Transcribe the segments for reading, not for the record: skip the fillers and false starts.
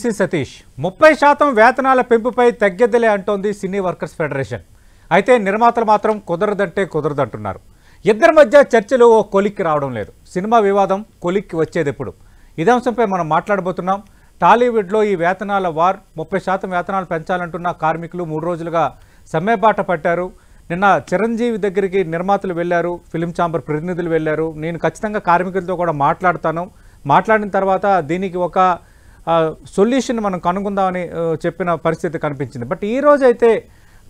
C Satish 30% వేతనాల పెంపుపై తగ్గెద్దలే అంటోంది సినీ workers federation. అయితే నిర్మాతలు మాత్రం కుదరదంటే కుదరదంటున్నారు. ఇద్దరి మధ్య చర్చలు ఓ కొలిక్కి రావడం లేదు. సినిమా వివాదం కొలిక్కి వచ్చేది ఎప్పుడు? ఇదే అంశంపై మనం మాట్లాడబోతున్నాం. టాలీవుడ్లో ఈ వేతనాల వార్ 30% వేతనాలు పెంచాలంటున్న కార్మికులు 3 రోజులుగా సమ్మెబాట పట్టారు. నిన్న చిరంజీవి దగ్గరికి నిర్మాతలు వెళ్ళారు, ఫిలిం ఛాంబర్ ప్రతినిధులు వెళ్ళారు. నేను ఖచ్చితంగా కార్మికులతో కూడా మాట్లాడిన తర్వాత దీనికి ఒక సొల్యూషన్ మనం కనుగొందామని చెప్పిన పరిస్థితి కనిపించింది. బట్ ఈ రోజు అయితే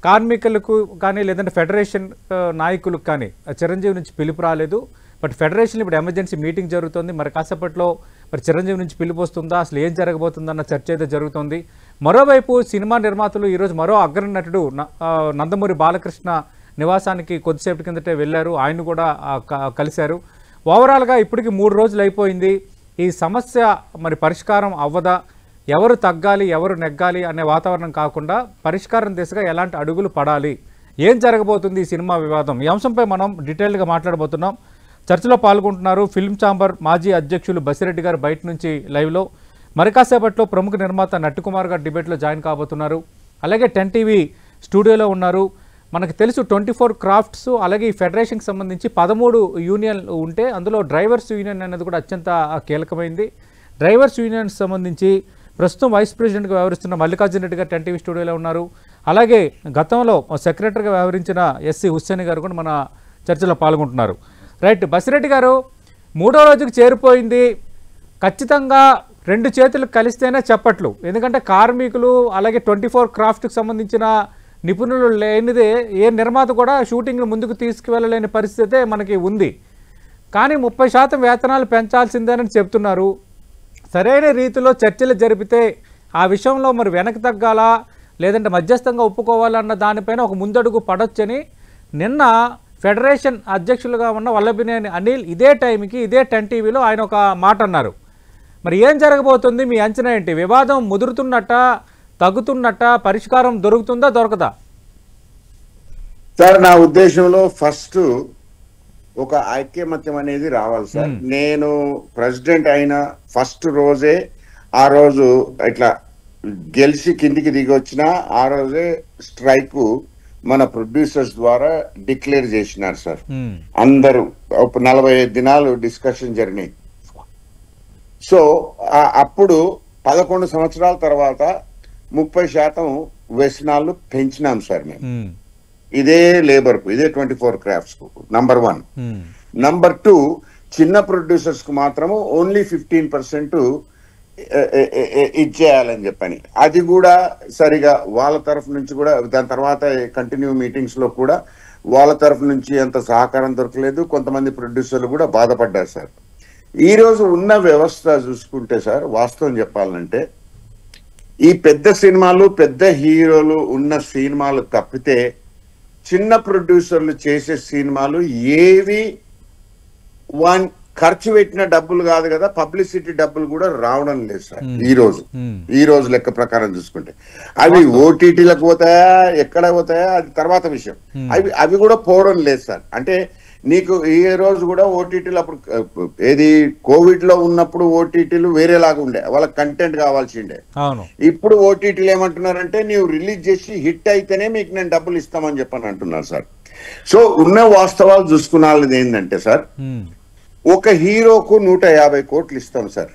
కార్మికులకు కానీ లేదంటే ఫెడరేషన్ నాయకులకు కానీ చిరంజీవి నుంచి పిలుపు రాలేదు. బట్ ఫెడరేషన్ ఇప్పుడు ఎమర్జెన్సీ మీటింగ్ జరుగుతుంది. మరి కాసేపట్లో మరి చిరంజీవి నుంచి పిలుపు వస్తుందా, అసలు ఏం జరగబోతుందన్న చర్చ అయితే జరుగుతుంది. మరోవైపు సినిమా నిర్మాతలు ఈరోజు మరో అగ్ర నటుడు నందమూరి బాలకృష్ణ నివాసానికి కొద్దిసేపటి కిందటే వెళ్ళారు. ఆయన కూడా కలిశారు. ఓవరాల్గా ఇప్పటికి 3 రోజులు అయిపోయింది. ఈ సమస్య మరి పరిష్కారం అవ్వదా, ఎవరు తగ్గాలి ఎవరు నెగ్గాలి అనే వాతావరణం కాకుండా పరిష్కారం దిశగా ఎలాంటి అడుగులు పడాలి, ఏం జరగబోతుంది ఈ సినిమా వివాదం, ఈ అంశంపై మనం డీటెయిల్గా మాట్లాడబోతున్నాం. చర్చలో పాల్గొంటున్నారు ఫిల్మ్ ఛాంబర్ మాజీ అధ్యక్షులు బసిరెడ్డి గారు బయట నుంచి లైవ్లో. మరి కాసేపట్లో ప్రముఖ నిర్మాత నట్టుకుమార్ గారు డిబేట్లో జాయిన్ కాబోతున్నారు. అలాగే 10 టీవీ స్టూడియోలో ఉన్నారు. మనకు తెలుసు 24 క్రాఫ్ట్స్ అలాగే ఈ ఫెడరేషన్కి సంబంధించి 13 యూనియన్లు ఉంటే అందులో డ్రైవర్స్ యూనియన్ అనేది కూడా అత్యంత కీలకమైంది. డ్రైవర్స్ యూనియన్ సంబంధించి ప్రస్తుతం వైస్ ప్రెసిడెంట్గా వ్యవహరిస్తున్న మల్లికార్జున రెడ్డి గారు 10 టీవీ స్టూడియోలో ఉన్నారు. అలాగే గతంలో సెక్రటరీగా వ్యవహరించిన ఎస్సీ హుస్సేన్ గారు కూడా మన చర్చలో పాల్గొంటున్నారు. రైట్, బసిరెడ్డి గారు 3వ రోజుకు చేరిపోయింది. ఖచ్చితంగా 2 చేతులు కలిస్తేనే చెప్పట్లు. ఎందుకంటే కార్మికులు అలాగే 24 క్రాఫ్ట్కి సంబంధించిన నిపుణులు లేనిదే ఏ నిర్మాత కూడా షూటింగ్ను ముందుకు తీసుకువెళ్ళలేని పరిస్థితే మనకి ఉంది. కానీ 30% వేతనాలు పెంచాల్సిందేనని చెప్తున్నారు. సరైన రీతిలో చర్చలు జరిపితే ఆ విషయంలో మరి వెనక్కి తగ్గాలా లేదంటే మధ్యస్థంగా ఒప్పుకోవాలన్న దానిపైన ఒక ముందడుగు పడొచ్చని నిన్న ఫెడరేషన్ అధ్యక్షులుగా ఉన్న వల్లభినేని అనిల్ ఇదే టైంకి ఇదే 10 టీవీలో ఆయన ఒక మాట అన్నారు. మరి ఏం జరగబోతుంది, మీ అంచనా ఏంటి? వివాదం ముదురుతున్నట్ట, తగ్గుతున్నట్ట, పరిష్కారం దొరుకుతుందా దొరకదా? సార్, నా ఉద్దేశంలో ఫస్ట్ ఒక ఐక్యమత్యం అనేది రావాలి సార్. నేను ప్రెసిడెంట్ అయిన ఫస్ట్ రోజే ఆ రోజు ఇట్లా గెలిచి కిందికి దిగి వచ్చిన ఆ రోజే స్ట్రైక్ మన ప్రొడ్యూసర్స్ ద్వారా డిక్లేర్ చేసినారు సార్. అందరూ 45 దినాలు డిస్కషన్ జరిగినాయి. సో అప్పుడు 11 సంవత్సరాల తర్వాత 30% వేతనాలు పెంచినాం సార్ మేము. ఇదే లేబర్ కు, ఇదే 24 క్రాఫ్ట్స్ కు. నంబర్ 1. నంబర్ 2, చిన్న ప్రొడ్యూసర్స్ కు మాత్రము ఓన్లీ 15% ఇచ్చేయాలని చెప్పని, అది కూడా సరిగా వాళ్ళ తరఫు నుంచి కూడా దాని తర్వాత కంటిన్యూ మీటింగ్స్ లో కూడా వాళ్ళ తరఫు నుంచి ఎంత సహకారం దొరకలేదు. కొంతమంది ప్రొడ్యూసర్లు కూడా బాధపడ్డారు సార్. ఈ రోజు ఉన్న వ్యవస్థ చూసుకుంటే సార్, వాస్తవం చెప్పాలంటే ఈ పెద్ద సినిమాలు పెద్ద హీరోలు ఉన్న సినిమాలు తప్పితే చిన్న ప్రొడ్యూసర్లు చేసే సినిమాలు ఏవి ఖర్చు పెట్టిన డబ్బులు కాదు కదా, పబ్లిసిటీ డబ్బులు కూడా రావడం లేదు సార్. ఈ రోజు లెక్క ప్రకారం చూసుకుంటే అవి ఓటీటీలకు పోతాయా ఎక్కడ పోతాయా అది తర్వాత విషయం. అవి కూడా పోవడం లేదు సార్. అంటే నీకు ఈ రోజు కూడా ఓటీటీలు అప్పుడు ఏది కోవిడ్ లో ఉన్నప్పుడు ఓటీటీలు వేరేలాగా ఉండే, వాళ్ళకి కంటెంట్ కావాల్సిండే. ఇప్పుడు ఓటీటీలు ఏమంటున్నారంటే నీవు రిలీజ్ చేసి హిట్ అయితేనే మీకు నేను డబ్బులు ఇస్తామని చెప్పని అంటున్నారు సార్. సో ఉన్న వాస్తవాలు చూసుకున్నది ఏంటంటే సార్, ఒక హీరోకు 150 కోట్లు ఇస్తాం సార్.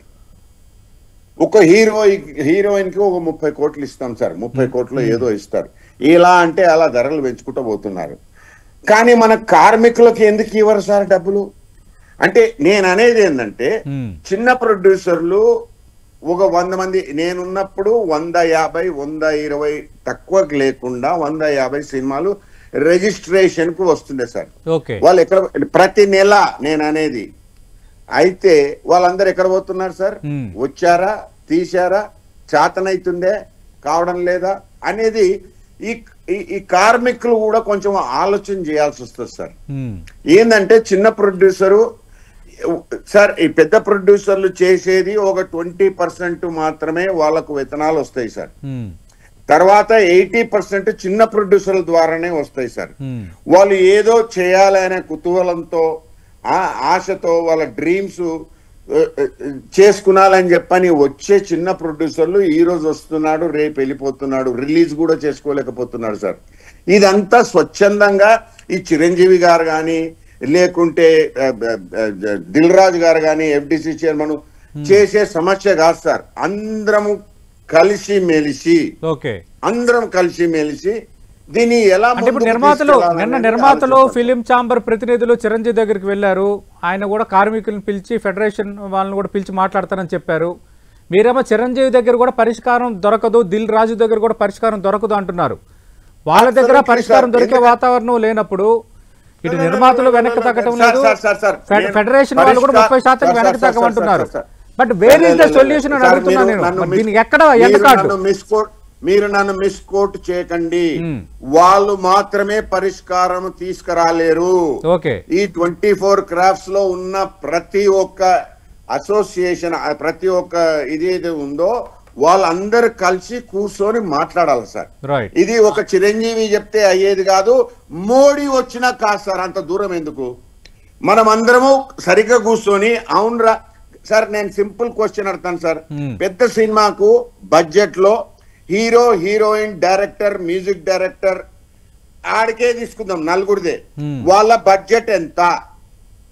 ఒక హీరోయిన్ కి ఒక 30 కోట్లు ఇస్తాం సార్. 30 కోట్లు ఏదో ఇస్తారు. ఇలా అంటే అలా ధరలు పెంచుకుంటూ పోతున్నారు. కానీ మన కార్మికులకు ఎందుకు ఇవ్వరు సార్ డబ్బులు? అంటే నేను అనేది ఏంటంటే చిన్న ప్రొడ్యూసర్లు ఒక 100 మంది నేనున్నప్పుడు 150, 120 తక్కువ లేకుండా 150 సినిమాలు రిజిస్ట్రేషన్ కు వస్తుండే సార్. వాళ్ళు ఎక్కడ ప్రతి నెల నేను అనేది అయితే వాళ్ళందరూ ఎక్కడ పోతున్నారు సార్? వచ్చారా, తీశారా, చేతనైతుందే, కావడం లేదా అనేది ఈ కార్మికులు కూడా కొంచెం ఆలోచన చేయాల్సి వస్తుంది సార్. ఏంటంటే చిన్న ప్రొడ్యూసరు సార్, ఈ పెద్ద ప్రొడ్యూసర్లు చేసేది ఒక 20% మాత్రమే వాళ్ళకు వేతనాలు వస్తాయి సార్. తర్వాత 80% చిన్న ప్రొడ్యూసర్ల ద్వారానే వస్తాయి సార్. వాళ్ళు ఏదో చేయాలనే కుతూహలంతో ఆశతో వాళ్ళ డ్రీమ్స్ చేసుకున్నాలని చెప్పని వచ్చే చిన్న ప్రొడ్యూసర్లు ఈ రోజు వస్తున్నాడు, రేపు వెళ్ళిపోతున్నాడు, రిలీజ్ కూడా చేసుకోలేకపోతున్నాడు సార్. ఇదంతా స్వచ్ఛందంగా ఈ చిరంజీవి గారు కానీ లేకుంటే దిల్ రాజు గారు కానీ FDC చైర్మన్ చేసే సమస్య కాదు సార్. అందరము కలిసి మెలిసి దీన్ని ఎలా అంటే ఇప్పుడు నిర్మాతలు ఫిలిం ఛాంబర్ ప్రతినిధులు చిరంజీవి దగ్గరికి వెళ్ళారు. ఆయన కూడా కార్మికులను పిలిచి ఫెడరేషన్ వాళ్ళని కూడా పిలిచి మాట్లాడతారని చెప్పారు. మీరేమో చిరంజీవి దగ్గర కూడా పరిష్కారం దొరకదు, దిల్ రాజు దగ్గర కూడా పరిష్కారం దొరకదు అంటున్నారు. వాళ్ళ దగ్గర పరిష్కారం దొరికే వాతావరణం లేనప్పుడు ఇటు నిర్మాతలు వెనక్కి తగ్గటం లేదు, ఫెడరేషన్ వాళ్ళు కూడా 30% వెనక్కి తగ్గమంటున్నారు. But where is the solution అని అడుగుతున్నాను నేను. దీనికి ఎక్కడ మీరు నన్ను మిస్కోట్ చేయకండి. వాళ్ళు మాత్రమే పరిష్కారం తీసుకురాలేరు. ఈ 24 క్రాఫ్ట్స్ లో ఉన్న ప్రతి ఒక్క అసోసియేషన్, ప్రతి ఒక్క ఇదేది ఉందో వాళ్ళందరూ కలిసి కూర్చొని మాట్లాడాలి సార్. ఇది ఒక చిరంజీవి చెప్తే అయ్యేది కాదు, మోడీ వచ్చినా కాదు సార్. అంత దూరం ఎందుకు? మనం అందరము సరిగ్గా కూర్చొని అవునరా సార్. నేను సింపుల్ క్వశ్చన్ అడతాను సార్. పెద్ద సినిమాకు బడ్జెట్ లో hero, heroine, director, music director ఆడికే తీసుకుందాం, నలుగురిదే. వాళ్ళ బడ్జెట్ ఎంత?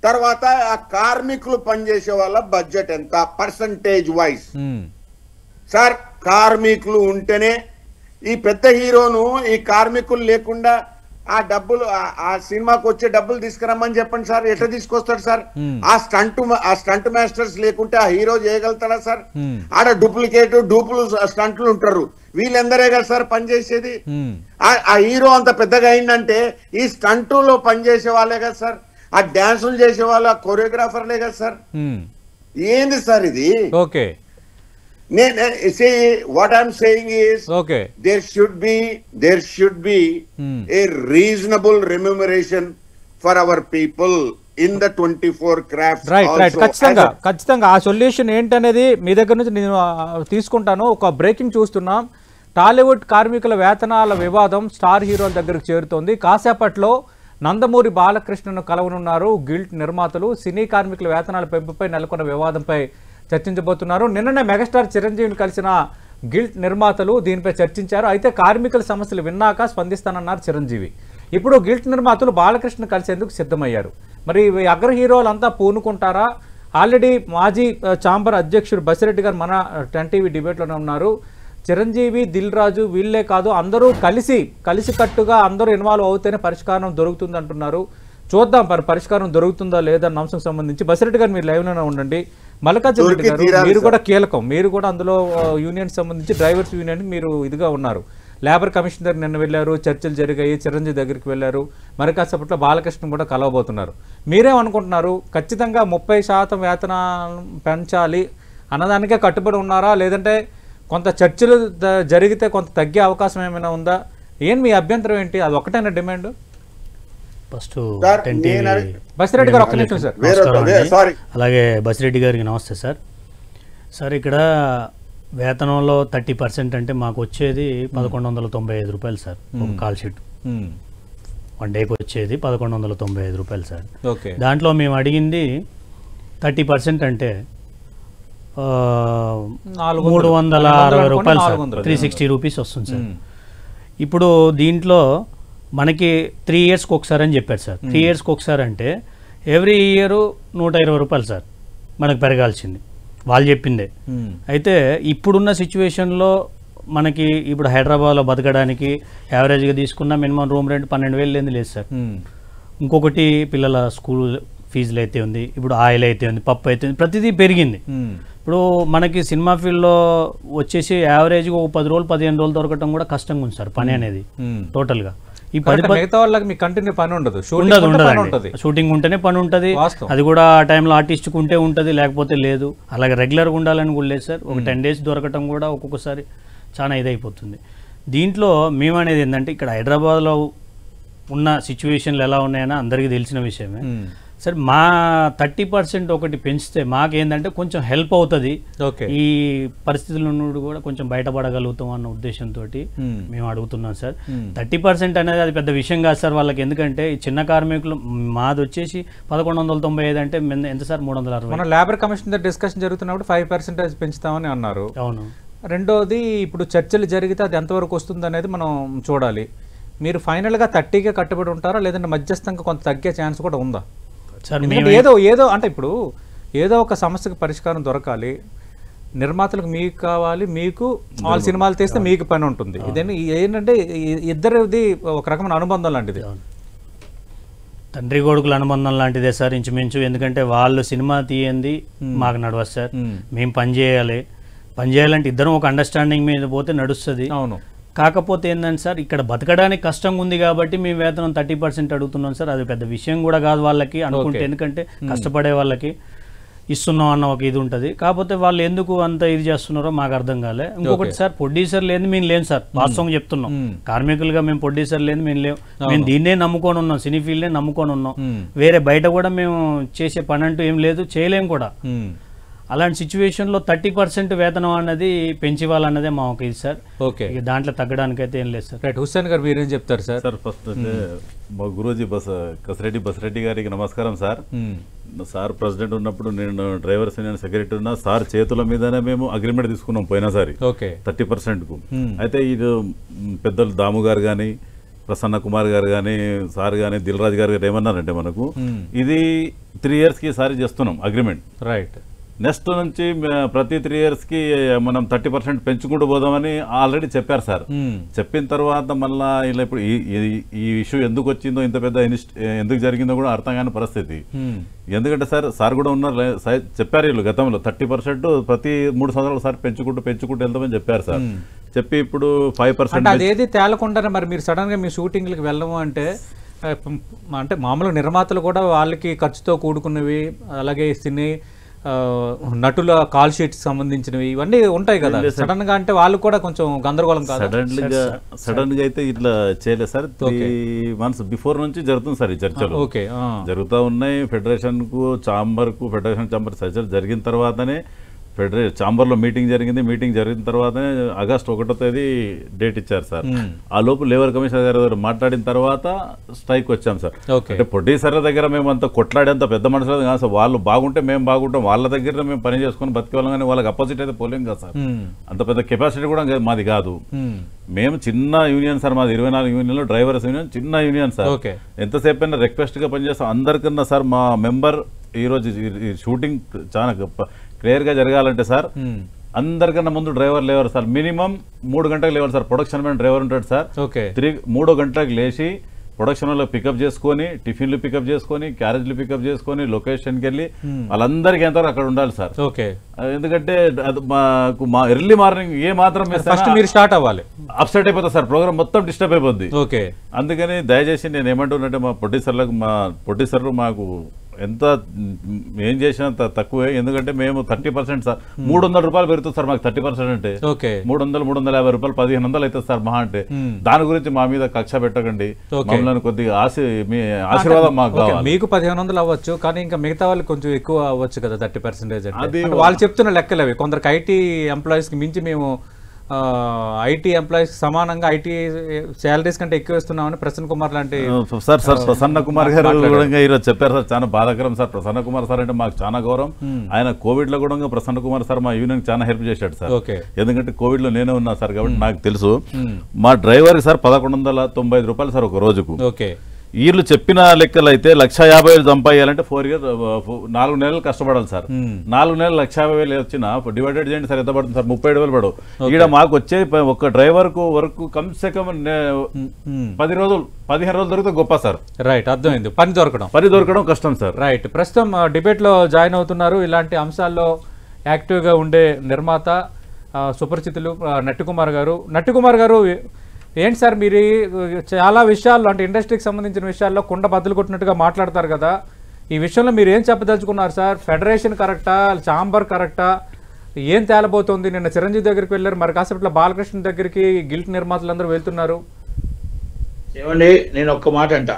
తర్వాత ఆ కార్మికులు పనిచేసే వాళ్ళ బడ్జెట్ ఎంత పర్సంటేజ్ వైజ్? సార్ కార్మికులు ఉంటేనే ఈ పెద్ద హీరోను ఈ కార్మికులు లేకుండా ఆ డబ్బులు ఆ సినిమాకు వచ్చే డబ్బులు తీసుకురమ్మని చెప్పండి సార్. ఎట్లా తీసుకొస్తాడు సార్? ఆ స్టంట్ మాస్టర్స్ లేకుంటే ఆ హీరో చేయగలుగుతాడా సార్? ఆడ డూపులు స్టంట్లు ఉంటారు, వీళ్ళందరే కదా సార్ పనిచేసేది. ఆ హీరో అంత పెద్దగా అయిందంటే ఈ స్టంటులో పనిచేసే వాళ్ళే కదా సార్, ఆ డాన్సులు చేసే వాళ్ళు, ఆ కొరియోగ్రాఫర్లే కదా సార్. ఏంది సార్ ఇది? See, what I'm saying is, there should be a reasonable remuneration for our people in the 24 crafts. Right. ఖచ్చితంగా ఆ సొల్యూషన్ ఏంటనేది మీ దగ్గర నుంచి నేను తీసుకుంటాను. ఒక బ్రేకింగ్ చూస్తున్నాం. టాలీవుడ్ కార్మికుల వేతనాల వివాదం స్టార్ హీరోల దగ్గరకు చేరుతోంది. కాసేపట్లో నందమూరి బాలకృష్ణను కలవనున్నారు గిల్ట్ నిర్మాతలు. సినీ కార్మికుల వేతనాల పెంపుపై నెలకొన్న వివాదంపై చర్చించబోతున్నారు. నిన్ననే మెగాస్టార్ చిరంజీవిని కలిసిన గిల్ట్ నిర్మాతలు దీనిపై చర్చించారు. అయితే కార్మికుల సమస్యలు విన్నాక స్పందిస్తానన్నారు చిరంజీవి. ఇప్పుడు గిల్ట్ నిర్మాతలు బాలకృష్ణ కలిసేందుకు సిద్ధమయ్యారు. మరి అగ్ర హీరోలంతా పూనుకుంటారా? ఆల్రెడీ మాజీ ఛాంబర్ అధ్యక్షుడు బసిరెడ్డి గారు మన 10 టీవీ డిబేట్లోనే ఉన్నారు. చిరంజీవి, దిల్ రాజు వీళ్ళే కాదు, అందరూ కలిసికట్టుగా అందరూ ఇన్వాల్వ్ అవుతేనే పరిష్కారం దొరుకుతుంది అంటున్నారు. చూద్దాం పరిష్కారం దొరుకుతుందా లేదన్న అంశం సంబంధించి. బసిరెడ్డి గారు మీరు లైవ్లోనే ఉండండి. మల్లికార్జున రెడ్డి గారు మీరు కూడా కీలకం, మీరు కూడా అందులో యూనియన్ సంబంధించి డ్రైవర్స్ యూనియన్ మీరు ఇదిగా ఉన్నారు. లేబర్ కమిషన్ దగ్గర నిన్న వెళ్ళారు, చర్చలు జరిగాయి, చిరంజీవి దగ్గరికి వెళ్ళారు, మరి కాసేపట్లో బాలకృష్ణ కూడా కలవబోతున్నారు. మీరేమనుకుంటున్నారు? ఖచ్చితంగా 30% వేతనాలు పెంచాలి అన్నదానికే కట్టుబడి ఉన్నారా, లేదంటే కొంత చర్చలు జరిగితే కొంత తగ్గే అవకాశం ఏమైనా ఉందా? మీ అభ్యంతరం ఏంటి? అది ఒకటైనా డిమాండ్? ఫస్ట్ బసిరెడ్డి గారు ఒక్క నిమిషం సార్. అలాగే బసిరెడ్డి గారికి నమస్తే సార్. సార్ ఇక్కడ వేతనంలో 30% అంటే మాకు వచ్చేది 1195 రూపాయలు సార్. ఒక కాల్ షీట్ 1 డేకి వచ్చేది 1195 రూపాయలు సార్. దాంట్లో మేము అడిగింది 30% అంటే 360 రూపాయలు సార్, 360 రూపీస్ వస్తుంది సార్. ఇప్పుడు దీంట్లో మనకి 3 ఇయర్స్కి ఒకసారి అని చెప్పారు సార్. 3 ఇయర్స్కి ఒకసారి అంటే ఎవ్రీ ఇయర్ 120 రూపాయలు సార్ మనకు పెరగాల్సింది, వాళ్ళు చెప్పిందే. అయితే ఇప్పుడున్న సిచ్యువేషన్లో మనకి ఇప్పుడు హైదరాబాద్లో బతకడానికి యావరేజ్గా తీసుకున్న మినిమం రూమ్ రెంట్ 12,000 లేని లేదు సార్. ఇంకొకటి పిల్లల స్కూల్ ఫీజులు అయితే ఉంది, ఇప్పుడు ఆయిల్ అయితే ఉంది, పప్పు అయితే ఉంది, ప్రతిదీ పెరిగింది. ఇప్పుడు మనకి సినిమా ఫీల్డ్లో వచ్చేసి యావరేజ్గా ఒక 10 రోజులు 15 రోజులు దొరకటం కూడా కష్టంగా ఉంది సార్ పని అనేది టోటల్గా. ఈ 10 పని ఉండదు, షూటింగ్ ఉంటేనే పని ఉంటుంది. అది కూడా ఆ టైంలో ఆర్టిస్ట్కి ఉంటే ఉంటుంది, లేకపోతే లేదు. అలాగే రెగ్యులర్గా ఉండాలని కూడా లేదు సార్. ఒక 10 డేస్ దొరకటం కూడా ఒక్కొక్కసారి చాలా ఇదైపోతుంది. దీంట్లో మేమనేది ఏంటంటే ఇక్కడ హైదరాబాద్లో ఉన్న సిచ్యువేషన్లు ఎలా ఉన్నాయని అందరికీ తెలిసిన విషయమే. సార్ మా 30% ఒకటి పెంచితే మాకేందంటే కొంచెం హెల్ప్ అవుతుంది, ఓకే ఈ పరిస్థితుల నుండి కూడా కొంచెం బయటపడగలుగుతాం అన్న ఉద్దేశంతో మేము అడుగుతున్నాం సార్. 30% అనేది అది పెద్ద విషయం కాదు సార్ వాళ్ళకి, ఎందుకంటే ఈ చిన్న కార్మికులు మాది వచ్చేసి 1195 అంటే ఎంత సార్ 360. మన లేబర్ కమిషన్ దగ్గర డిస్కషన్ జరుగుతున్నప్పుడు 5% పెంచుతామని అన్నారు. అవును. రెండోది ఇప్పుడు చర్చలు జరిగితే అది ఎంతవరకు వస్తుంది అనేది మనం చూడాలి. మీరు ఫైనల్గా 30కే కట్టుబడి ఉంటారా, లేదంటే మధ్యస్థంగా కొంత తగ్గే ఛాన్స్ కూడా ఉందా సార్? ఏదో అంటే ఇప్పుడు ఏదో ఒక సమస్యకు పరిష్కారం దొరకాలి, నిర్మాతలకు మీకు కావాలి, మీకు వాళ్ళ సినిమాలు తీస్తే మీకు పని ఉంటుంది. ఇదేంటి ఏంటంటే ఇద్దరిది ఒక రకమైన అనుబంధం లాంటిది, తండ్రి కొడుకుల అనుబంధం లాంటిదే సార్ ఇంచుమించు. ఎందుకంటే వాళ్ళు సినిమా తీయండి మాకు నడవదు సార్, మేము పని చేయాలంటే ఇద్దరం ఒక అండర్స్టాండింగ్ మీద పోతే నడుస్తుంది. అవును. కాకపోతే ఏంటంటే సార్ ఇక్కడ బతకడానికి కష్టంగా ఉంది కాబట్టి మేము వేతనం 30% అడుగుతున్నాం సార్. అది పెద్ద విషయం కూడా కాదు వాళ్ళకి అనుకుంటే, ఎందుకంటే కష్టపడే వాళ్ళకి ఇస్తున్నాం అన్న ఒక ఇది ఉంటుంది. కాకపోతే వాళ్ళు ఎందుకు అంత ఇది చేస్తున్నారో మాకు అర్థం కాలే. ఇంకొకటి సార్, ప్రొడ్యూసర్ లేని మేము లేము సార్, వాస్తవం చెప్తున్నాం. కార్మికులుగా మేము ప్రొడ్యూసర్ లేని మేము లేవు, మేము దీన్నే నమ్ముకొని ఉన్నాం, సినీ ఫీల్డ్నే నమ్ముకొని ఉన్నాం. వేరే బయట కూడా మేము చేసే పని అంటూ ఏం లేదు, చేయలేము కూడా. అలాంటి సిచ్యువేషన్లో 30% వేతనం అన్నది పెంచివ్వాలన్నదే మా ఒక ఇది సార్. ఓకే, దాంట్లో తగ్గడానికి అయితే ఏం లేదు సార్. రైట్. హుస్సేన్ గారు మీరేం చెప్తారు సార్? సార్ ఫస్ట్ మా గురూజీ బసరెడ్డి గారికి నమస్కారం సార్. సార్ ప్రెసిడెంట్ ఉన్నప్పుడు నేను డ్రైవర్స్ యూనియన్ సెక్రటరీ ఉన్నా, సార్ చేతుల మీదనే మేము అగ్రిమెంట్ తీసుకున్నాం పోయినసారి 30%కు. అయితే ఇది పెద్దలు దాము గారు కానీ, ప్రసన్న కుమార్ గారు కానీ, సార్ కానీ, దిల్ రాజు గారు ఏమన్నారంటే మనకు ఇది 3 yearsకి సారి చేస్తున్నాం అగ్రిమెంట్. రైట్. నెక్స్ట్ నుంచి ప్రతి 3 yearsకి మనం 30% పెంచుకుంటూ పోదామని ఆల్రెడీ చెప్పారు సార్. చెప్పిన తర్వాత మళ్ళా ఇలా ఇప్పుడు ఈ ఇష్యూ ఎందుకు వచ్చిందో, ఇంత పెద్ద ఎందుకు జరిగిందో కూడా అర్థం కాని పరిస్థితి. ఎందుకంటే సార్ కూడా ఉన్నారు, చెప్పారు వీళ్ళు గతంలో 30% ప్రతి 3 సంవత్సరాలు సార్ పెంచుకుంటూ వెళ్తామని చెప్పారు సార్. చెప్పి ఇప్పుడు 5% అదేది తేలకుండానే మరి మీరు సడన్ గా మీ షూటింగ్లకు వెళ్ళము అంటే మామూలుగా నిర్మాతలు కూడా వాళ్ళకి ఖర్చుతో కూడుకున్నవి, అలాగే సినీ నటుల కాల్ షీట్స్ సంబంధించినవి ఇవన్నీ ఉంటాయి కదా. సడన్ గా అంటే వాళ్ళు కూడా కొంచెం గందరగోళం కాదు. సడన్ గా అయితే ఇట్లా చేయలేదు సార్. 3 months బిఫోర్ నుంచి జరుగుతుంది సార్ ఈ చర్చలు. జరుగుతూ ఉన్నాయి. ఫెడరేషన్ ఛాంబర్ చర్చలు జరిగిన తర్వాతనే ఛాంబర్లో మీటింగ్ జరిగింది. మీటింగ్ జరిగిన తర్వాతనే ఆగస్టు 1వ తేదీ డేట్ ఇచ్చారు సార్. ఆ లోపు లేబర్ కమిషనర్ గారి దగ్గర మాట్లాడిన తర్వాత స్ట్రైక్ వచ్చాం సార్. అంటే ప్రొడ్యూసర్ల దగ్గర మేము అంత కొట్లాడేంత పెద్ద మనుషులు కాదు సార్. వాళ్ళు బాగుంటే మేము బాగుంటాం, వాళ్ళ దగ్గర మేము పని చేసుకుని బతికేవాళ్ళం, కానీ వాళ్ళకి అపోజిట్ అయితే పోలేం కదా సార్. అంత పెద్ద కెపాసిటీ కూడా మాది కాదు. మేము చిన్న యూనియన్ సార్, మాది 24 యూనియన్లు, డ్రైవర్స్ యూనియన్ చిన్న యూనియన్ సార్. ఎంతసేపు అయినా రిక్వెస్ట్ గా పనిచేస్తాం. అందరికన్నా సార్ మా మెంబర్ ఈరోజు షూటింగ్ చాలా క్లియర్ గా జరగాలంటే సార్ అందరికన్నా ముందు డ్రైవర్ లేవరు సార్. మినిమం 3 గంటలకు లేవాలి సార్. ప్రొడక్షన్ మ్యాన్ డ్రైవర్ ఉంటాడు సార్. 3 గంటలకు లేచి ప్రొడక్షన్ లో పికప్ చేసుకొని, టిఫిన్లు పికప్ చేసుకొని, క్యారేజ్లు పికప్ చేసుకొని, లొకేషన్కి వెళ్ళి వాళ్ళందరికీ ఎంతవరకు అక్కడ ఉండాలి సార్. ఎందుకంటే మా ఎర్లీ మార్నింగ్ ఏ మాత్రం మీరు స్టార్ట్ అవ్వాలి, అప్సెట్ అయిపోతుంది సార్. ప్రోగ్రామ్ మొత్తం డిస్టర్బ్ అయిపోద్ది. అందుకని దయచేసి నేను ఏమంటున్నట్టే మా ప్రొడ్యూసర్లు మాకు ఎంత ఏం చేసినా తక్కువే. ఎందుకంటే మేము 30% సార్ 300 రూపాయలు పెరుగుతుంది సార్ మాకు 30% అంటే. 300-350 రూపాయలు 1500 అవుతుంది సార్ మహా అంటే. దాని గురించి మా మీద కక్ష పెట్టకండి, మమ్మల్ని కొద్దిగా మీ ఆశీర్వాదం మాకు కావాలి. మీకు 1500 అవ్వచ్చు, కానీ ఇంకా మిగతా వాళ్ళు కొంచెం ఎక్కువ అవ్వచ్చు కదా 30%. అది వాళ్ళు చెప్తున్న లెక్కలు అవి. కొందరికి ఐటీ ఎంప్లాయీస్ కి మించి మేము ఐటీ ఎంప్లాయీస్ సమానంగా ఐటీ శాలరీస్ కంటే ఎక్కువ ఇస్తున్నామని ప్రసన్న కుమార్ లాంటి సార్ ప్రసన్న కుమార్ గారు కూడా ఈరోజు చెప్పారు సార్. చాలా బాధాకరం సార్. ప్రసన్న కుమార్ సార్ అంటే మాకు చాలా గౌరవం. ఆయన కోవిడ్ లో కూడా ప్రసన్న కుమార్ సార్ మా యూనియన్ చాలా హెల్ప్ చేశాడు సార్. ఎందుకంటే కోవిడ్ లో నేనే ఉన్నా సార్ కాబట్టి నాకు తెలుసు. మా డ్రైవర్ సార్ 1195 రూపాయలు సార్ ఒక రోజుకు. వీళ్ళు చెప్పిన లెక్కలు అయితే 150,000 సంపాదించాలంటే 4 నెలలు కష్టపడాలి సార్. 4 నెలలు 150,000 వచ్చినా డివైడెడ్ చేయండి సార్, ఎంత పడుతుంది సార్? 37,000 పడవు. ఈడ మాకు వచ్చే ఒక డ్రైవర్ కు వర్క్ కమ్సే కమ్ 10 రోజులు 15 రోజులు దొరికితే గొప్ప సార్. రైట్, అర్థమైంది. పని దొరకడం కష్టం సార్. రైట్. ప్రస్తుతం డిబేట్ లో జాయిన్ అవుతున్నారు ఇలాంటి అంశాల్లో యాక్టివ్ గా ఉండే నిర్మాత సుపరిచితులు నట్టికుమార్ గారు. ఏంటి సార్ మీరు చాలా విషయాల్లో అంటే ఇండస్ట్రీకి సంబంధించిన విషయాల్లో కుండ బద్దలు కొట్టినట్టుగా మాట్లాడతారు కదా, ఈ విషయంలో మీరు ఏం చెప్పదలుచుకున్నారు సార్? ఫెడరేషన్ కరెక్టా, ఛాంబర్ కరెక్టా, ఏం తేలబోతోంది? నిన్న చిరంజీవి దగ్గరికి వెళ్ళారు, మరి కాసేపట్లో బాలకృష్ణ దగ్గరికి గిల్ట్ నిర్మాతలందరూ వెళ్తున్నారు. ఏమండి, నేను ఒక్క మాట అంట,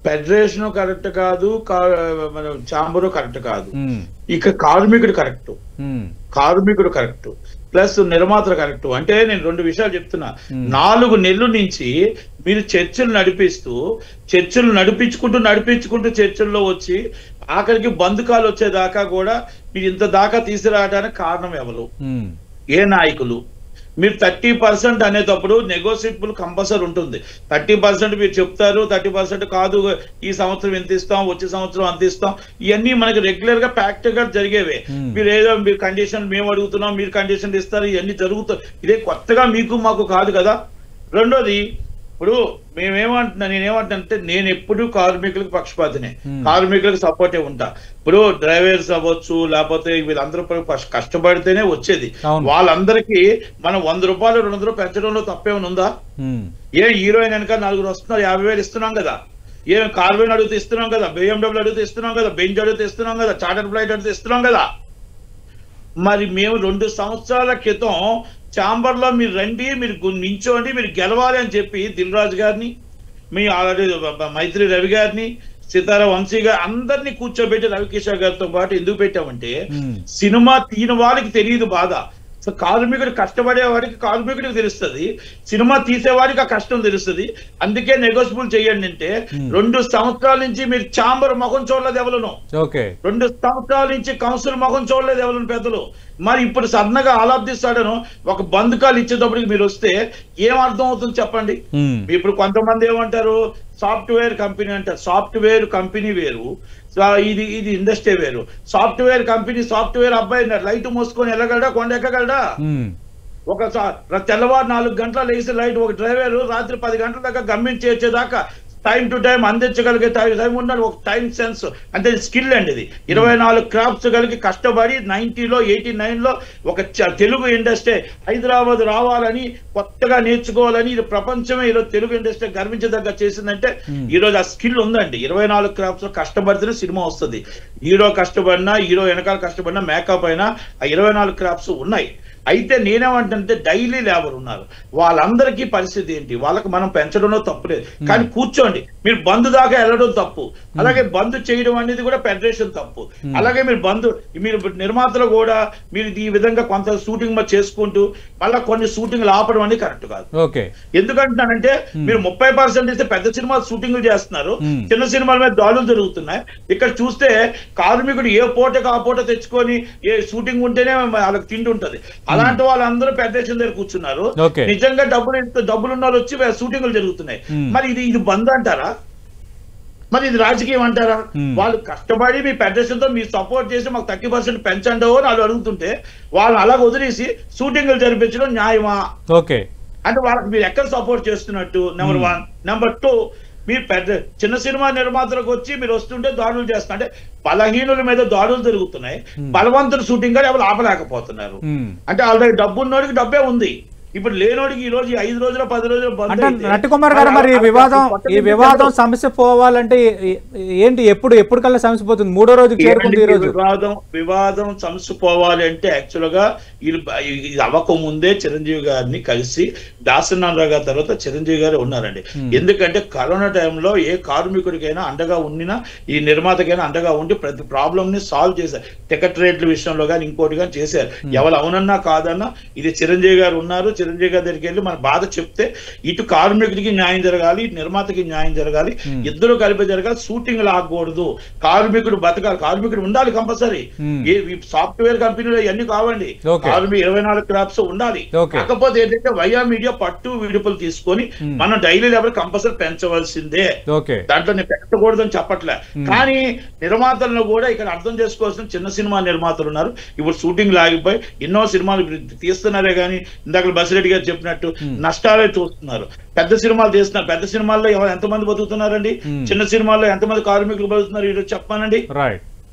ఫెడరేషన్ కరెక్ట్ కాదు, మన ఛాంబరు కరెక్ట్ కాదు, ఇక కార్మికుడు కరెక్ట్, కార్మికుడు కరెక్ట్ ప్లస్ నిర్మాతలు కరెక్ట్. అంటే నేను 2 విషయాలు చెప్తున్నా. 4 నెలల నుంచి మీరు చర్చలు నడిపించుకుంటూ చర్చల్లో వచ్చి ఆఖరికి బంధుకాలు వచ్చేదాకా కూడా మీరు ఇంత దాకా తీసుకురావడానికి కారణం ఎవరు? ఏ నాయకులు? మీరు 30% అనేటప్పుడు నెగోషియబుల్ కంపల్సరీ ఉంటుంది. 30% మీరు చెప్తారు, 30% కాదు, ఈ సంవత్సరం ఎంత ఇస్తాం, వచ్చే సంవత్సరం అంత ఇస్తాం, ఇవన్నీ మనకి రెగ్యులర్ గా ప్రాక్టికల్ గా జరిగేవే. మీరు కండిషన్ మేము అడుగుతున్నాం, మీరు కండిషన్ ఇస్తారు, ఇవన్నీ జరుగుతాయి. ఇదే కొత్తగా మీకు మాకు కాదు కదా. రెండోది, ఇప్పుడు నేనేమంటున్నానంటే నేను ఎప్పుడు కార్మికులకు పక్షపాతినే, కార్మికులకు సపోర్టే ఉంటా. ఇప్పుడు డ్రైవర్స్ అవ్వచ్చు, లేకపోతే వీళ్ళందరూ కష్టపడితేనే వచ్చేది. వాళ్ళందరికీ మనం 100 రూపాయలు 200 పెంచడంలో తప్పేమైనా ఉందా? ఏ హీరోయిన్ వెనక 4 వస్తున్నారు, 50,000 ఇస్తున్నాం కదా. ఏం కార్బన్ అడిగితే ఇస్తున్నాం కదా, BMW అడిగితే ఇస్తున్నాం కదా, బెంజ్ అడిగితే ఇస్తున్నాం కదా, చార్టర్ ఫ్లైట్ అడిగితే ఇస్తున్నాం కదా. మరి మేము 2 సంవత్సరాల క్రితం ఛాంబర్ లో మీరు రండి, మీరు నించోండి, మీరు గెలవాలి అని చెప్పి దిల్ రాజు గారిని, మీ ఆల్రెడీ మైత్రి రవి గారిని, సితారా వంశీ గారు అందరినీ కూర్చోబెట్టి రవికిషోర్ గారితో పాటు ఎందుకు పెట్టామంటే సినిమా తీన వాళ్ళకి తెలియదు బాధ. సో కార్మికుడు కష్టపడేవాడికి కార్మికుడికి తెలుస్తుంది, సినిమా తీసేవాడికి ఆ కష్టం తెలుస్తుంది. అందుకే నెగోషియబుల్ చేయండి అంటే 2 సంవత్సరాల నుంచి మీరు ఛాంబర్ ముఖం చూడలేదు ఎవరును, 2 సంవత్సరాల నుంచి కౌన్సిల్ ముఖం చూడలేదు ఎవరు పెద్దలు. మరి ఇప్పుడు సడన్గా ఆలాబ్దిస్తాడను ఒక బంధుకాలు ఇచ్చేటప్పటికి మీరు వస్తే ఏం అర్థం అవుతుంది చెప్పండి? ఇప్పుడు కొంతమంది ఏమంటారు, సాఫ్ట్వేర్ కంపెనీ అంటారు. సాఫ్ట్వేర్ కంపెనీ వేరు, ఇది ఇండస్ట్రీ వేరు. సాఫ్ట్వేర్ కంపెనీ సాఫ్ట్వేర్ అబ్బాయి లైట్ మోసుకొని వెళ్ళగలడా, కొండ ఎక్కగలడా? ఒక తెల్లవారు 4 గంటల లేసి లైట్ ఒక డ్రైవర్ రాత్రి 10 గంటల దాకా గమ్యం చేర్చేదాకా టైం టు టైం అందించగలిగే టైం ఉన్నాడు. ఒక టైం సెన్స్ అంటే స్కిల్ అండి ఇది. 24 క్రాఫ్ట్స్ కలిగి కష్టపడి 90లో 89లో ఒక తెలుగు ఇండస్ట్రీ హైదరాబాద్ రావాలని, కొత్తగా నేర్చుకోవాలని, ఇది ప్రపంచమే ఈరోజు తెలుగు ఇండస్ట్రీ గర్వించదగ్గ చేసిందంటే ఈరోజు ఆ స్కిల్ ఉందండి. 24 క్రాఫ్ట్స్ కష్టపడితేనే సినిమా వస్తుంది. హీరో కష్టపడినా, హీరో వెనకాల కష్టపడినా, మేకప్ అయినా ఆ 24 క్రాఫ్ట్స్ ఉన్నాయి. అయితే నేనేమంటే డైలీ లేబర్ ఉన్నారు, వాళ్ళందరికీ పరిస్థితి ఏంటి? వాళ్ళకి మనం పెంచడంలో తప్పులేదు, కానీ కూర్చోండి. మీరు బంద్ దాకా వెళ్ళడం తప్పు, అలాగే బంద్ చేయడం అనేది కూడా ఫెడరేషన్ తప్పు. అలాగే మీరు నిర్మాతలు కూడా మీరు ఈ విధంగా కొంత షూటింగ్ చేసుకుంటూ మళ్ళీ కొన్ని షూటింగ్లు ఆపడం అనేది కరెక్ట్ కాదు. ఎందుకంటున్నానంటే మీరు 30% ఇస్తే పెద్ద సినిమాలు షూటింగ్లు చేస్తున్నారు, చిన్న సినిమాల మీద దాడులు జరుగుతున్నాయి. ఇక్కడ చూస్తే కార్మికుడు ఏ పూటకు ఆ పూట తెచ్చుకొని ఏ షూటింగ్ ఉంటేనే వాళ్ళకి తిండి ఉంటది. అలాంటి వాళ్ళందరూ ఫెడరేషన్ దగ్గర కూర్చున్నారు. నిజంగా డబ్బులున్న వాళ్ళు వచ్చి షూటింగ్లు జరుగుతున్నాయి. మరి ఇది బంద్ అంటారా? మరి ఇది రాజకీయం అంటారా? వాళ్ళు కష్టపడి మీ ఫెడరేషన్ తో మీరు సపోర్ట్ చేసి మాకు 30% పెంచండి అని వాళ్ళు అడుగుతుంటే వాళ్ళు అలా వదిలేసి షూటింగ్లు జరిపించడం న్యాయమా? అంటే వాళ్ళకి మీరు ఎక్కడ సపోర్ట్ చేస్తున్నట్టు? నెంబర్ 1. నెంబర్ 2, మీరు చిన్న సినిమా నిర్మాతలకు వచ్చి మీరు వస్తుంటే దాడులు చేస్తున్నా అంటే బలహీనుల మీద దాడులు జరుగుతున్నాయి. బలవంతుడు షూటింగ్ కూడా ఎవరు ఆపలేకపోతున్నారు. అంటే ఆల్రెడీ డబ్బు ఉన్నోడికి డబ్బే ఉంది, ఇప్పుడు లేనోడికి ఈ రోజు 5 రోజులు 10 రోజులు నట్టుకుమార్ గారు, మరి ఈ వివాదం సమస్య పోవాలంటే ఏంటి? ఎప్పుడు కల్లా సమస్య పోతుంది? 3వ రోజుకి చేరుకుంది ఈ రోజు. వివాదం సమస్య పోవాలి అంటే యాక్చువల్ గా ఇది అవ్వకముందే చిరంజీవి గారిని కలిసి దాసనారాయణ గారి తర్వాత చిరంజీవి గారు ఉన్నారండి. ఎందుకంటే కరోనా టైంలో ఏ కార్మికుడికైనా అండగా ఉండినా, ఈ నిర్మాతకైనా అండగా ఉండి ప్రతి ప్రాబ్లం ని సాల్వ్ చేశారు. టికెట్ రేట్ల విషయంలో కానీ ఇంకోటి కానీ చేశారు. ఎవరు అవునన్నా కాదన్నా ఇది చిరంజీవి గారు ఉన్నారు. చిరంజీవి గారి దగ్గరికి వెళ్ళి మన బాధ చెప్తే ఇటు కార్మికుడికి న్యాయం జరగాలి, ఇటు నిర్మాతకి న్యాయం జరగాలి, ఇద్దరు కలిపి జరగాలి. షూటింగ్ లాగకూడదు, కార్మికుడు బతకాలి, కార్మికుడు ఉండాలి కంపల్సరీ. సాఫ్ట్వేర్ కంపెనీలో ఇవన్నీ కావండి, 24 క్రాప్స్ ఉండాలి. కాకపోతే ఏంటంటే వయా మీడియా పట్టు విడుపులు తీసుకొని మనం డైలీ లెవెల్ కంపల్సరీ పెంచవలసిందే. దాంట్లో నేను పెట్టకూడదని చెప్పట్లే, కానీ నిర్మాతలను కూడా ఇక్కడ అర్థం చేసుకోవాల్సిన చిన్న సినిమా నిర్మాతలు ఉన్నారు. ఇప్పుడు షూటింగ్ లాగిపోయి ఎన్నో సినిమాలు తీస్తున్నారే కానీ ఇందాక బసిరెడ్డి గారు చెప్పినట్టు నష్టాలే చూస్తున్నారు. పెద్ద సినిమాలు తీస్తున్నారు, పెద్ద సినిమాల్లో ఎంతమంది బతుకుతున్నారండి? చిన్న సినిమాల్లో ఎంతమంది కార్మికులు బతుకుతున్నారు ఈరోజు చెప్పానండి.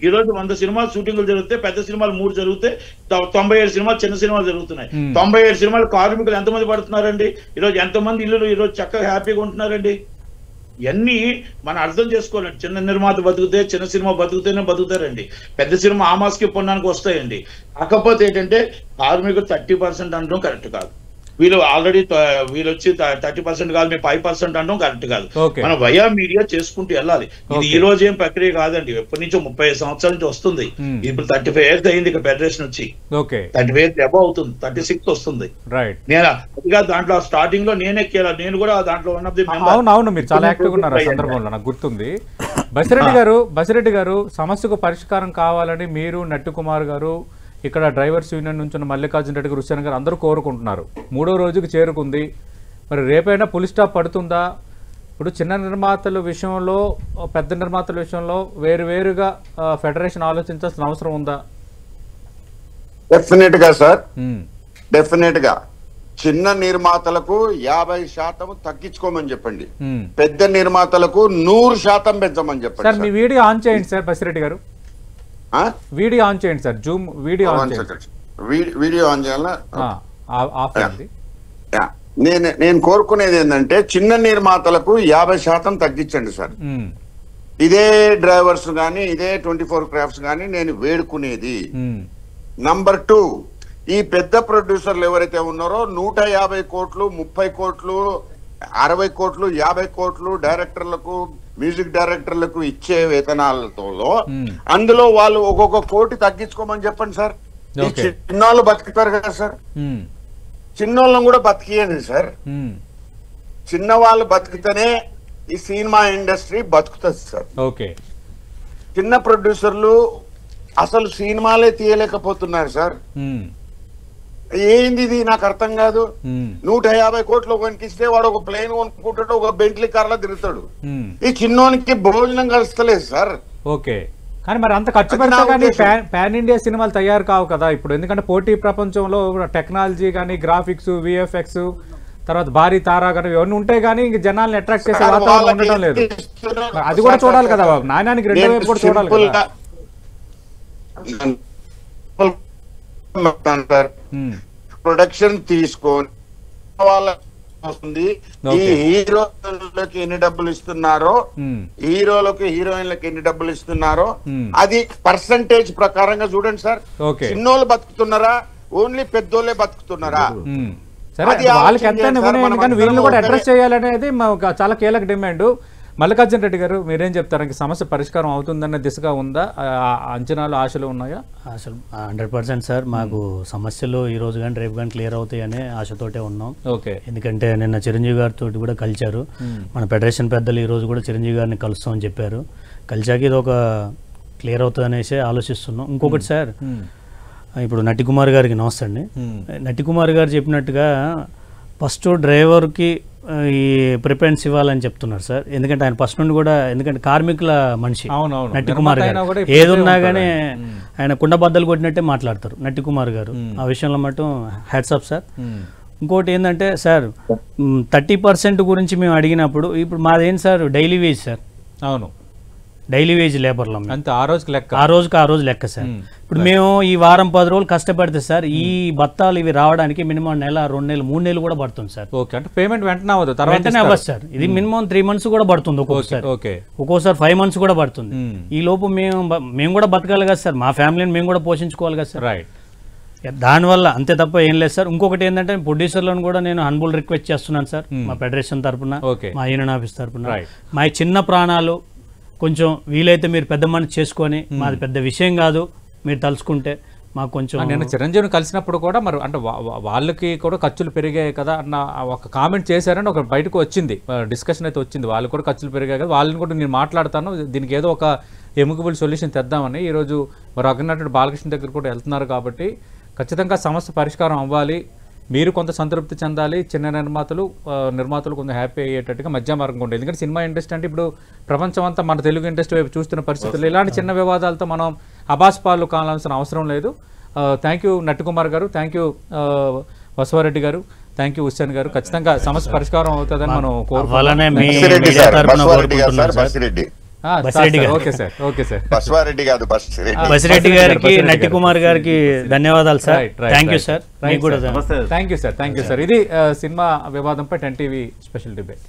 ఈ రోజు 100 సినిమాలు షూటింగ్లు జరుగుతాయి, పెద్ద సినిమాలు 3 జరుగుతాయి, 97 సినిమాలు చిన్న సినిమాలు జరుగుతున్నాయి. 97 సినిమాలు కార్మికులు ఎంతమంది పడుతున్నారండి? ఈరోజు ఎంతమంది ఇల్లు ఈరోజు చక్కగా హ్యాపీగా ఉంటున్నారండి? ఇవన్నీ మనం అర్థం చేసుకోవాలండి. చిన్న నిర్మాత బతుకుతే, చిన్న సినిమా బతుకుతేనే బతుకుతారండి. పెద్ద సినిమా ఆమాస్కి పొందడానికి వస్తాయండి. కాకపోతే ఏంటంటే కార్మికులు 30% అనడం కరెక్ట్ కాదు. వీళ్ళు ఆల్రెడీ వీళ్ళు వచ్చి 30% కాదు, మేము 5% అంటాం కరెక్ట్ కాదు. Okay. మనం వయా మీడియా చేసుకుంటూ వెళ్ళాలి. ఇది ఈ రోజు ఏం ప్రక్రియ కాదండి, ఎప్పటి నుంచో 30 సంవత్సరాల నుంచి వస్తుంది. ఇప్పుడు 35 years అయింది ఇక ఫెడరేషన్ వచ్చి. 35 years అబౌవ్ అవుతుంది, 36 వస్తుంది. నేను అదిగా దాంట్లో స్టార్టింగ్ లో నేను కూడా దాంట్లో వన్ ఆఫ్ ది మెంబర్. అవును, మీరు చాలా యాక్టివ్గా ఉన్నారు ఆ సందర్భంలో, నాకు గుర్తుంది. బసిరెడ్డి గారు సమస్యకు పరిష్కారం కావాలని మీరు, నట్టి కుమార్ గారు, ఇక్కడ డ్రైవర్స్ యూనియన్ నుంచి ఉన్న మల్లికార్జున రెడ్డి గారు, హుస్సేన్ గారు అందరూ కోరుకుంటున్నారు. 3వ రోజుకి చేరుకుంది, మరి రేపైనా పులి స్టాప్ పడుతుందా? ఇప్పుడు చిన్న నిర్మాతల విషయంలో, పెద్ద నిర్మాతల విషయంలో వేరువేరుగా ఫెడరేషన్ ఆలోచించాల్సిన అవసరం ఉందా? డెఫినెట్ గా సార్, డెఫినెట్ గా చిన్న నిర్మాతలకు 50% తగ్గించుకోమని చెప్పండి, పెద్ద నిర్మాతలకు 100% పెంచమని చెప్పండి. సార్ మీ వీడియో ఆన్ చేయండి సార్, బసిరెడ్డి గారు వీడియో ఆన్ చేయండి సార్, జూమ్ వీడియో ఆన్ చేయండి. వీడియో ఆన్ చేయాలా? ఆఫ్ అయింది. నేను కోరుకునేది ఏంటంటే చిన్న నిర్మాతలకు 50% తగ్గించండి సార్. ఇదే డ్రైవర్స్ గానీ, ఇదే 24 క్రాఫ్ట్స్ గానీ నేను వేడుకునేది. నంబర్ 2, ఈ పెద్ద ప్రొడ్యూసర్లు ఎవరైతే ఉన్నారో 150 కోట్లు, 30 కోట్లు, 60 కోట్లు, 50 కోట్లు డైరెక్టర్లకు, మ్యూజిక్ డైరెక్టర్లకు ఇచ్చే వేతనాలతో అందులో వాళ్ళు ఒక్కొక్క కోటి తగ్గించుకోమని చెప్పండి సార్. ఈ చిన్నోళ్ళు బతుకుతారు కదా సార్, చిన్నోళ్ళని కూడా బతికియండి సార్. చిన్న వాళ్ళు బతికితేనే ఈ సినిమా ఇండస్ట్రీ బతుకుతుంది సార్. చిన్న ప్రొడ్యూసర్లు అసలు సినిమాలే తీయలేకపోతున్నారు సార్. ఏంది ఇది నాకు అర్థం కాదు. 150 కోట్లు కొనికిస్తే వాడు ఒక ప్లేన్ కొనుక్కుంటాడు, ఒక బెంట్లీ కార్లో తిరుగుతాడు. ఈ చిన్నోనికి భోజనం కలుస్తలేదు సార్. కానీ మరి అంత ఖర్చు పెడతా కానీ పాన్ ఇండియా సినిమాలు తయారు కావు కదా ఇప్పుడు, ఎందుకంటే పోటీ ప్రపంచంలో టెక్నాలజీ కానీ, గ్రాఫిక్స్, విఎఫ్ఎక్స్, తర్వాత భారీ తారా కానీ ఇవన్నీ ఉంటాయి, కానీ ఇంక జనాల్ని అట్రాక్ట్ చేసే వాతావరణం ఉండటం లేదు. అది కూడా చూడాలి కదా బాబు, నాణ్యానికి రెండో వైపు కూడా చూడాలి కదా. ప్రొడక్షన్ తీసుకొని వాళ్ళ వస్తుంది, ఈ హీరోలకి ఎన్ని డబ్బులు ఇస్తున్నారో, హీరోలకి హీరోయిన్లకి ఎన్ని డబ్బులు ఇస్తున్నారో అది పర్సంటేజ్ ప్రకారంగా చూడండి సార్. చిన్నోళ్ళు బతుకుతున్నారా, ఓన్లీ పెద్దోళ్ళే బతుకుతున్నారా? వాళ్ళకి ఎంత కానీ వీళ్ళని కూడా అడ్రస్ చేయాలనేది చాలా కీలక డిమాండ్. మల్లికార్జున రెడ్డి గారు మీరేం చెప్తారు? సమస్య పరిష్కారం అవుతుందనే దిశగా ఉందా? అంచనాలు, ఆశలు ఉన్నాయా? అసలు 100% సార్, మాకు సమస్యలు ఈ రోజు కానీ రేపు కానీ క్లియర్ అవుతాయనే ఆశతోటే ఉన్నాం. ఎందుకంటే నిన్న చిరంజీవి గారితో కూడా కలిచారు మన ఫెడరేషన్ పెద్దలు, ఈ రోజు కూడా చిరంజీవి గారిని కలుస్తామని చెప్పారు. కలిసాక ఇది ఒక క్లియర్ అవుతుంది అనేసి ఆలోచిస్తున్నాం. ఇంకొకటి సార్, ఇప్పుడు నట్టి కుమార్ గారికి నమస్తే అండి. నట్టి కుమార్ గారు చెప్పినట్టుగా ఫస్ట్ డ్రైవర్కి ఈ ప్రిఫరెన్స్ ఇవ్వాలని చెప్తున్నారు సార్. ఎందుకంటే ఆయన ఫస్ట్ నుండి కూడా, ఎందుకంటే కార్మికుల మనిషి నట్టి కుమార్ గారు, ఏదున్నా కానీ ఆయన కుండబద్దలు కొట్టినట్టే మాట్లాడతారు నట్టి కుమార్ గారు. ఆ విషయంలో మటు హ్యాట్స్ ఆఫ్ సార్. ఇంకోటి ఏంటంటే సార్, 30% గురించి మేము అడిగినప్పుడు, ఇప్పుడు మాదేం sir daily wage sir. Daily wage లేబర్లో అంతే, ఆ రోజు లెక్క సార్. ఇప్పుడు మేము ఈ వారం 10 రోజులు కష్టపడితే సార్, ఈ బత్తాలు ఇవి రావడానికి మినిమం నెల, 2 నెలలు, 3 నెలలు కూడా పడుతుంది సార్. అంటే పేమెంట్ వెంటనే అవ్వదు సార్. ఇది మినిమం 3 months కూడా పడుతుంది ఒక్కోసారి 5 months కూడా పడుతుంది. ఈ లోపు మేము కూడా బతకాలి కదా సార్, మా ఫ్యామిలీని మేము కూడా పోషించుకోవాలి కదా సార్. దానివల్ల అంతే తప్ప ఏం లేదు సార్. ఇంకొకటి ఏంటంటే ప్రొడ్యూసర్లను కూడా నేను హంబుల్ రిక్వెస్ట్ చేస్తున్నాను సార్, మా ఫెడరేషన్ తరఫున, మా యూనియన్ ఆఫీస్ తరఫున. మా చిన్న ప్రాణాలు కొంచెం వీలైతే మీరు పెద్ద మనిషి చేసుకొని, మాది పెద్ద విషయం కాదు, మీరు తలుచుకుంటే మాకు కొంచెం. నేను చిరంజీవిని కలిసినప్పుడు కూడా మరి అంటే వాళ్ళకి కూడా ఖర్చులు పెరిగాయి కదా అన్న ఒక కామెంట్ చేశారని ఒక బయటకు వచ్చింది, డిస్కషన్ అయితే వచ్చింది. వాళ్ళు కూడా ఖర్చులు పెరిగాయి కదా, వాళ్ళని కూడా నేను మాట్లాడతాను, దీనికి ఏదో ఒక ఎముకబుల్ సొల్యూషన్ తెద్దామని ఈరోజు మరి అగ్రనటుడు బాలకృష్ణ దగ్గర కూడా వెళ్తున్నారు. కాబట్టి ఖచ్చితంగా సమస్య పరిష్కారం అవ్వాలి, మీరు కొంత సంతృప్తి చెందాలి, చిన్న నిర్మాతలు కొంచెం హ్యాపీ అయ్యేటట్టుగా మధ్య మార్గం ఉంటుంది. ఎందుకంటే సినిమా ఇండస్ట్రీ అంటే ఇప్పుడు ప్రపంచం అంతా మన తెలుగు ఇండస్ట్రీ వైపు చూస్తున్న పరిస్థితుల్లో ఇలాంటి చిన్న వివాదాలతో మనం అబాస్పాలు కావాల్సిన అవసరం లేదు. థ్యాంక్ యూ నట్టి కుమార్ గారు, థ్యాంక్ యూ బసవారెడ్డి గారు, థ్యాంక్ యూ హుస్సేన్ గారు. ఖచ్చితంగా సమస్య పరిష్కారం అవుతుందని మనం కోరుకుంటున్నాం. బసిరెడ్డి గారికి, నట్టి కుమార్ గారికి ధన్యవాదాలు సార్. Thank you sir. ఇది సినిమా వివాదంపై 10 TV స్పెషల్ డిబేట్.